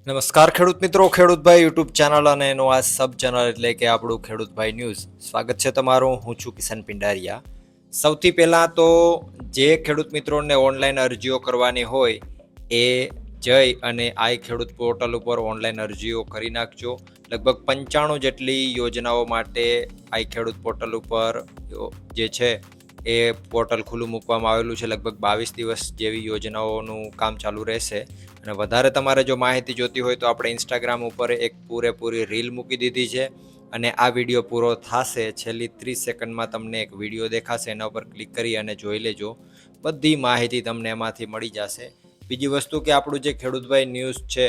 નમસ્કાર ખેડૂત મિત્રો, ખેડૂતભાઈ યુટ્યુબ ચેનલ અને એનું આ સબ ચેનલ એટલે કે આપણું ખેડૂતભાઈ ન્યૂઝ. સ્વાગત છે તમારું. હું છું કિશન પિંડારિયા. સૌથી પહેલાં તો જે ખેડૂત મિત્રોને ઓનલાઈન અરજીઓ કરવાની હોય એ જઈ અને આ ખેડૂત પોર્ટલ ઉપર ઓનલાઈન અરજીઓ કરી નાખજો. લગભગ 95 જેટલી યોજનાઓ માટે આ ખેડૂત પોર્ટલ ઉપર જે છે એ પોર્ટલ ખુલ્લું મૂકવામાં આવેલું છે. લગભગ 22 દિવસ જેવી યોજનાઓનું કામ ચાલુ રહેશે. અને વધારે તમારે જો માહિતી જોતી હોય તો આપણે ઇન્સ્ટાગ્રામ ઉપર એક પૂરેપૂરી રીલ મૂકી દીધી છે. અને આ વિડીયો પૂરો થશે, છેલ્લી 30 સેકન્ડમાં તમને એક વિડીયો દેખાશે, એના ઉપર ક્લિક કરી અને જોઈ લેજો. બધી માહિતી તમને એમાંથી મળી જશે. બીજી વસ્તુ કે આપણું જે ખેડૂતભાઈ ન્યૂઝ છે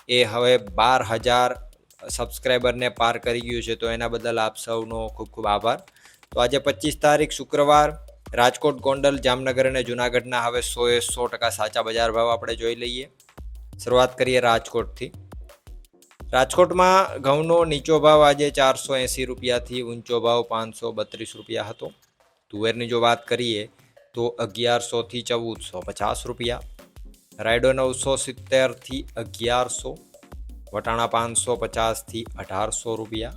એ હવે 12,000 સબસ્ક્રાઈબરને પાર કરી ગયું છે, તો એના બદલ આપ સૌનો ખૂબ ખૂબ આભાર. તો આજે 25 તારીખ શુક્રવાર, રાજકોટ, ગોંડલ, જામનગર અને જુનાગઢના હવે 100% સાચા બજાર ભાવ આપણે જોઈ લઈએ. શરૂઆત કરીએ રાજકોટથી. રાજકોટમાં ઘઉંનો નીચો ભાવ આજે 480 રૂપિયાથી ઊંચો ભાવ 532 રૂપિયા હતો. તુવેરની જો વાત કરીએ તો 1100થી 1450 રૂપિયા, રાયડો 970થી 1100, વટાણા 550થી 1800 રૂપિયા.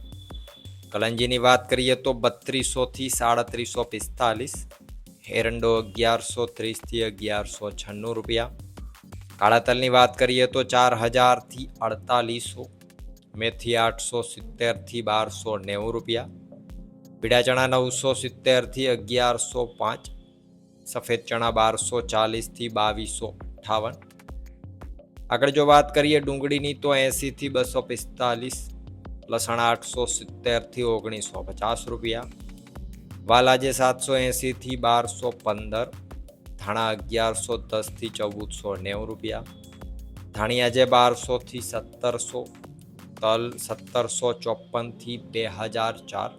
કલંજીની વાત કરીએ તો 3200થી 3745, એરંડો 1130થી 1196 રૂપિયા. કાળા તલની વાત કરીએ તો 4000થી 4800, મેથી 870થી 1290 રૂપિયા, પીળા ચણા 970થી 1105, સફેદ ચણા 1240થી 2258. આગળ જો વાત કરીએ ડુંગળીની તો 80થી 245, લસણ 870થી 1950 રૂપિયા, વાલ આજે 780થી 1215, ધાણા 1110થી 1490 રૂપિયા, ધાણી આજે 1200થી 1700, તલ 1754થી 2004,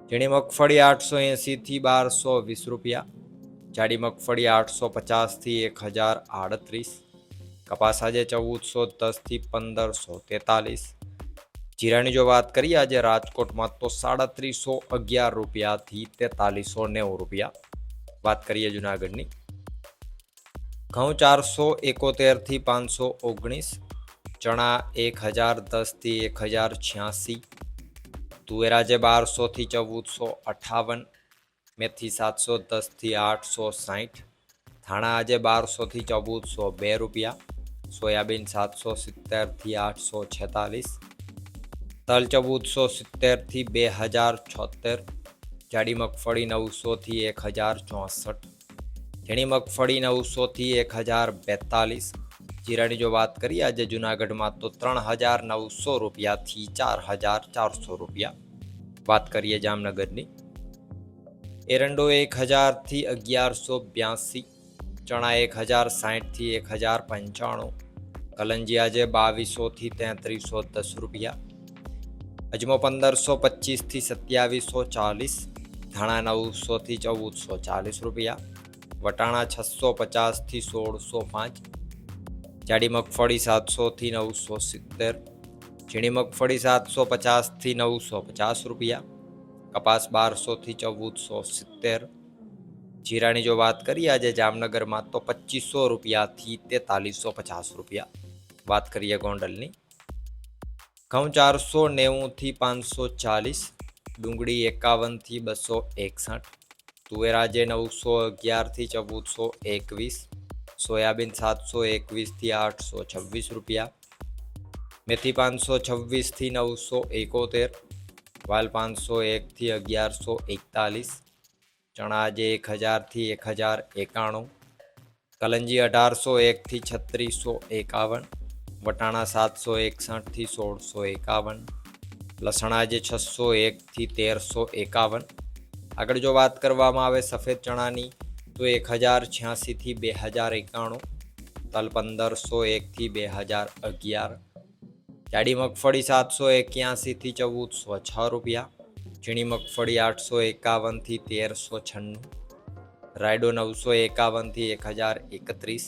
ઝીણી મગફળી 880થી 1220 રૂપિયા, જાડી મગફળી 850થી 1038, કપાસ આજે 1410થી 1543. જીરાની જો વાત કરીએ આજે રાજકોટમાં તો 3711 રૂપિયાથી 4390 રૂપિયા. વાત કરીએ જુનાગઢની. ઘઉં 471થી 519, ચણા 1010થી 1086, તુવેર આજે 1200થી 1458, મેથી 710થી 860, ધાણા આજે 1200થી 1402 રૂપિયા, સોયાબીન 770થી 846, તલ 1470થી 2076, જાડી મગફળી 900થી 1064, ઝીણી મગફળી 900થી 1042. જીરાની જો વાત કરીએ આજે જુનાગઢમાં તો 3900 રૂપિયાથી 4400 રૂપિયા. વાત કરીએ જામનગરની. એરંડો 1000થી 1182, ચણા 1060થી 1095, કલંજી આજે 2200થી 3310 રૂપિયા, અજમો 1525થી 2740, ધાણા 900થી 1440 રૂપિયા, વટાણા 650થી 1605, જાડી મગફળી 700થી 970, ઝીણી મગફળી 750થી 950 રૂપિયા, કપાસ 1200થી 1470. જીરાની જો વાત કરીએ આજે જામનગરમાં તો 2500 રૂપિયાથી 4350 રૂપિયા. વાત કરીએ ગોંડલની. ઘઉં 490થી 540, ડુંગળી 51થી 261, તુવેર આજે 911થી 1421, સોયાબીન 721થી 826 રૂપિયા, મેથી 526થી 971, વાલ 501થી 1141, ચણા આજે 1000થી 1091, કલંજી 1801થી 3651, વટાણા 761થી 1651, લસણ આજે 601થી 1351. આગળ જો વાત કરવામાં આવે સફેદ ચણાની તો 1086થી 2091, તલ 1501થી 2011, જાડી મગફળી 781થી 1406 રૂપિયા, ઝીણી મગફળી 851થી 1396, રાયડો 951થી 1031,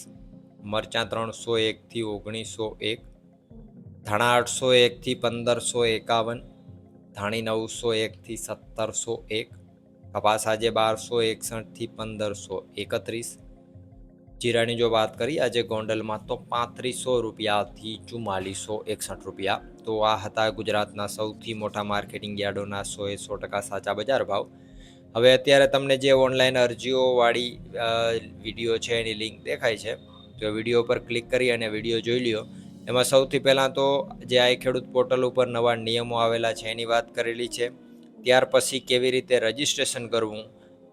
મરચાં 301થી 1901, ધાણા 801થી 1551, ધાણી 901થી 1701, કપાસ આજે 1261થી 1531, જીરાની જો વાત કરીએ આજે ગોંડલમાં તો 3500 રૂપિયાથી 4461 રૂપિયા. તો આ હતા ગુજરાતના સૌથી મોટા માર્કેટિંગ યાર્ડોના 100% સાચા બજાર ભાવ. હવે અત્યારે તમને જે ઓનલાઈન અરજીઓવાળી વિડીયો છે એની લિંક દેખાય છે, તો વિડીયો પર ક્લિક કરી અને વિડીયો જોઈ લ્યો. એમાં સૌથી પહેલાં તો જે આ ખેડૂત પોર્ટલ ઉપર નવા નિયમો આવેલા છે એની વાત કરેલી છે. ત્યાર પછી કેવી રીતે રજિસ્ટ્રેશન કરવું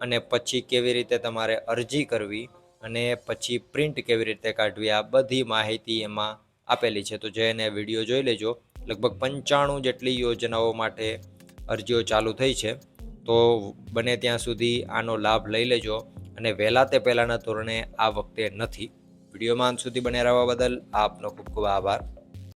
અને પછી કેવી રીતે તમારે અરજી કરવી અને પછી પ્રિન્ટ કેવી રીતે કાઢવી, આ બધી માહિતી એમાં આપેલી છે. તો જેને વિડીયો જોઈ લેજો. લગભગ 95 જેટલી યોજનાઓ માટે અરજીઓ ચાલુ થઈ છે. તો બને ત્યાં સુધી આનો લાભ લઈ લેજો અને વહેલા તે પહેલાંના ધોરણે આ વખતે નથી. વિડીયોમાં અંત સુધી બને રહેવા બદલ આપનો ખૂબ ખૂબ આભાર.